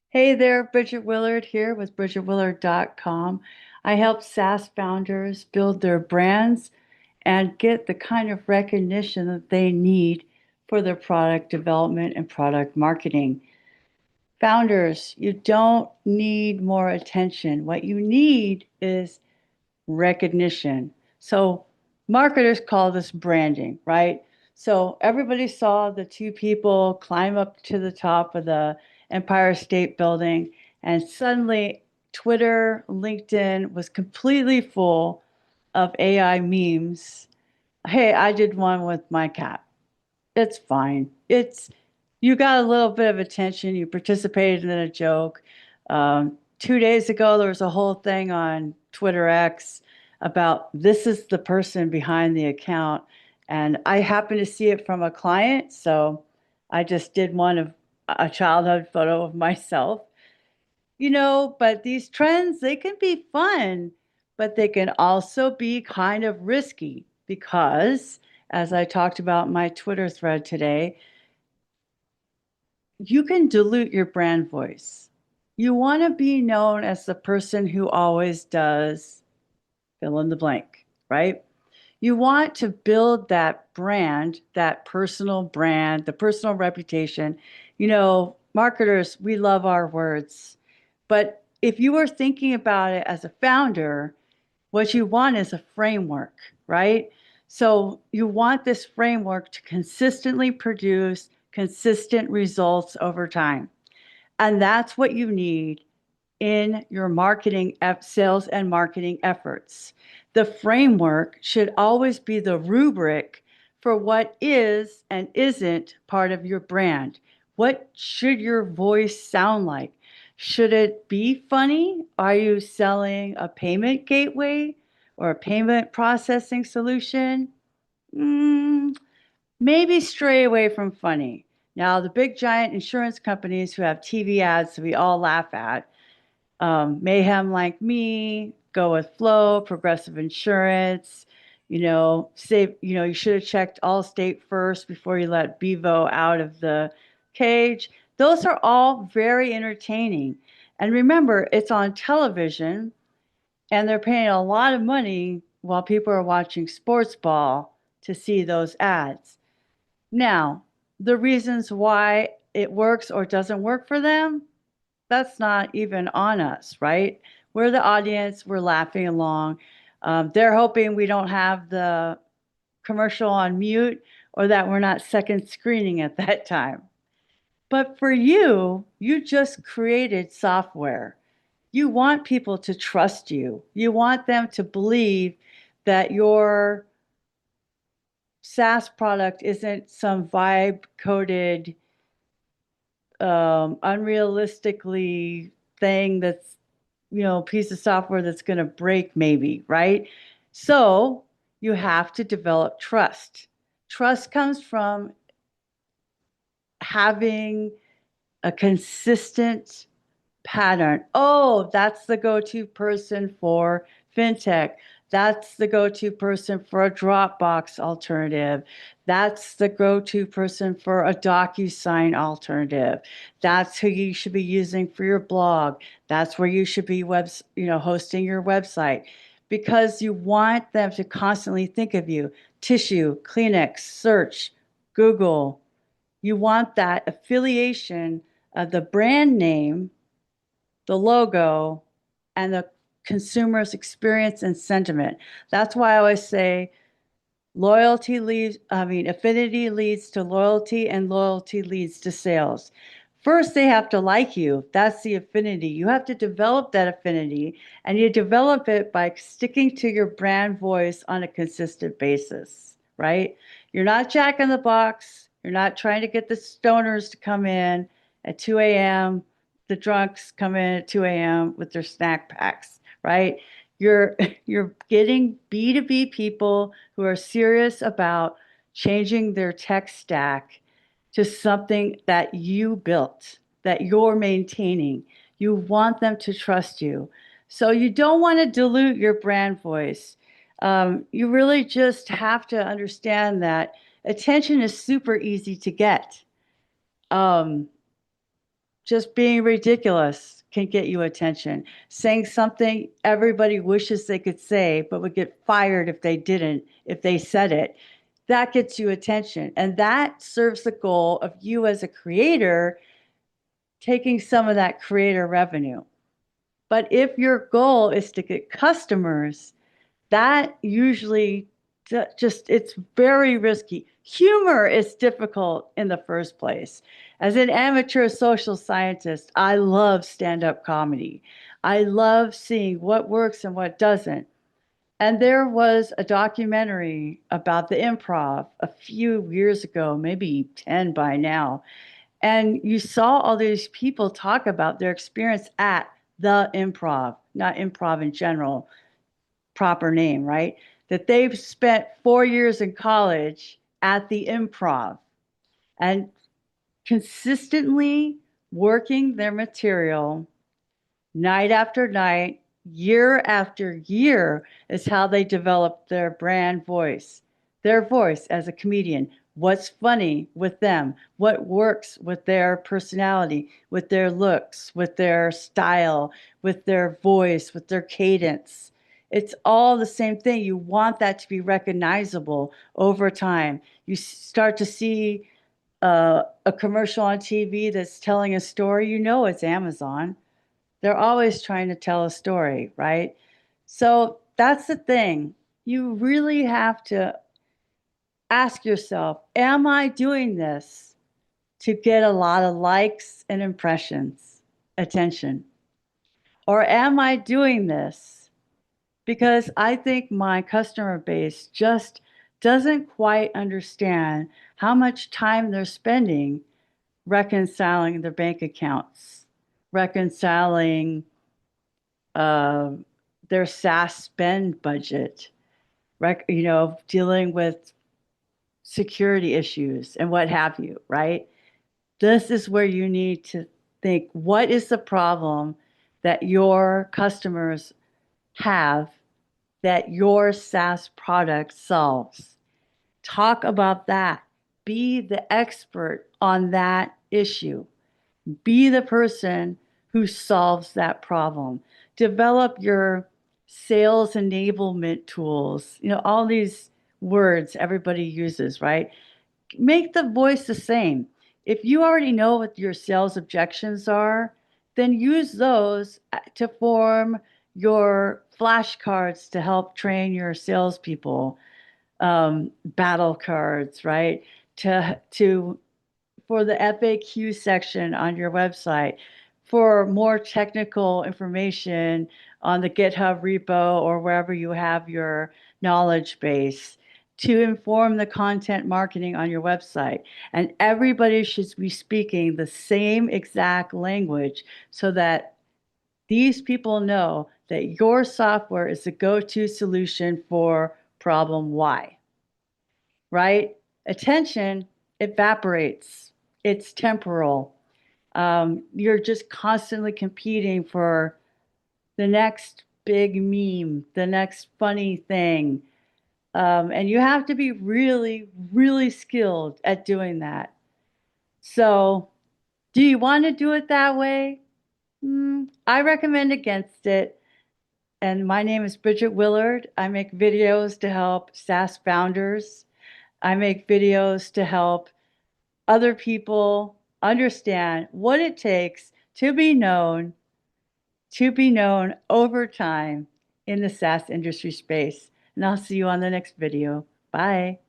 Hey there, Bridget Willard here with BridgetWillard.com. I help SaaS founders build their brands and get the kind of recognition that they need for their product development and product marketing. Founders, you don't need more attention. What you need is recognition. So, marketers call this branding, right? So, everybody saw the two people climb up to the top of the Empire State Building, and suddenly Twitter, LinkedIn was completely full of AI memes. Hey, I did one with my cat. It's fine. You got a little bit of attention. You participated in a joke. 2 days ago, there was a whole thing on Twitter X about this is the person behind the account. And I happened to see it from a client. So I just did one of a childhood photo of myself. But these trends, they can be fun, but they can also be kind of risky because, as I talked about in my Twitter thread today, you can dilute your brand voice. You want to be known as the person who always does fill in the blank, right? You want to build that brand, that personal brand, the personal reputation. Marketers, we love our words. But if you are thinking about it as a founder, what you want is a framework, right? So you want this framework to consistently produce consistent results over time. And that's what you need in your sales and marketing efforts. The framework should always be the rubric for what is and isn't part of your brand. What should your voice sound like? Should it be funny? Are you selling a payment gateway or a payment processing solution? Mm, Maybe stray away from funny. Now, the big giant insurance companies who have TV ads that we all laugh at, Mayhem Like Me, Go with Flow, Progressive Insurance, you should have checked Allstate first before you let Bevo out of the cage. Those are all very entertaining. And remember, it's on television and they're paying a lot of money while people are watching sports ball to see those ads. Now, the reasons why it works or doesn't work for them, that's not even on us, right? We're the audience, we're laughing along. They're hoping we don't have the commercial on mute or that we're not second screening at that time. But for you, you just created software. You want people to trust you. You want them to believe that your SaaS product isn't some vibe coded, unrealistically thing that's, piece of software that's going to break maybe, right? So you have to develop trust. Trust comes from having a consistent pattern. Oh, that's the go-to person for fintech. That's the go-to person for a Dropbox alternative. That's the go-to person for a DocuSign alternative. That's who you should be using for your blog. That's where you should be hosting your website because you want them to constantly think of you. Tissue, Kleenex, search, Google. You want that affiliation of the brand name, the logo, and the consumer's experience and sentiment. That's why I always say affinity leads to loyalty and loyalty leads to sales. First, they have to like you. That's the affinity. You have to develop that affinity, and you develop it by sticking to your brand voice on a consistent basis, right? You're not Jack in the Box. You're not trying to get the stoners to come in at 2 a.m. The drunks come in at 2 a.m. with their snack packs, right? You're you're getting B2B people who are serious about changing their tech stack to something that you built, that you're maintaining. You want them to trust you. So you don't want to dilute your brand voice. You really just have to understand that attention is super easy to get. Um, Just being ridiculous can get you attention. Saying something everybody wishes they could say, but would get fired if they didn't, if they said it, that gets you attention. And that serves the goal of you as a creator taking some of that creator revenue. But if your goal is to get customers, that usually just it's very risky. Humor is difficult in the first place. As an amateur social scientist, I love stand-up comedy. I love seeing what works and what doesn't. And there was a documentary about the improv a few years ago, maybe 10 by now. And you saw all these people talk about their experience at the improv, not improv in general, proper name, right? That they've spent 4 years in college at the improv and consistently working their material night after night, year after year is how they develop their brand voice, their voice as a comedian. What's funny with them? What works with their personality, with their looks, with their style, with their voice, with their cadence? It's all the same thing. You want that to be recognizable over time. You start to see a commercial on TV that's telling a story, you know it's Amazon. They're always trying to tell a story, right? So that's the thing. You really have to ask yourself, am I doing this to get a lot of likes and impressions, attention? Or am I doing this because I think my customer base just doesn't quite understand how much time they're spending reconciling their bank accounts, reconciling uh, their SaaS spend budget, dealing with security issues and what have you, right? This is where you need to think, what is the problem that your customers have that your SaaS product solves? Talk about that. Be the expert on that issue. Be the person who solves that problem. Develop your sales enablement tools. All these words everybody uses, right? Make the voice the same. If you already know what your sales objections are, then use those to form your flashcards to help train your salespeople, battle cards, right? To for the FAQ section on your website, for more technical information on the GitHub repo or wherever you have your knowledge base, to inform the content marketing on your website. And everybody should be speaking the same exact language so that these people know that your software is the go-to solution for problem Y, right? Attention evaporates. It's temporal. You're just constantly competing for the next big meme, the next funny thing. And you have to be really, really skilled at doing that. So, do you want to do it that way? I recommend against it. And my name is Bridget Willard. I make videos to help SaaS founders. I make videos to help other people understand what it takes to be known over time in the SaaS industry space. And I'll see you on the next video. Bye.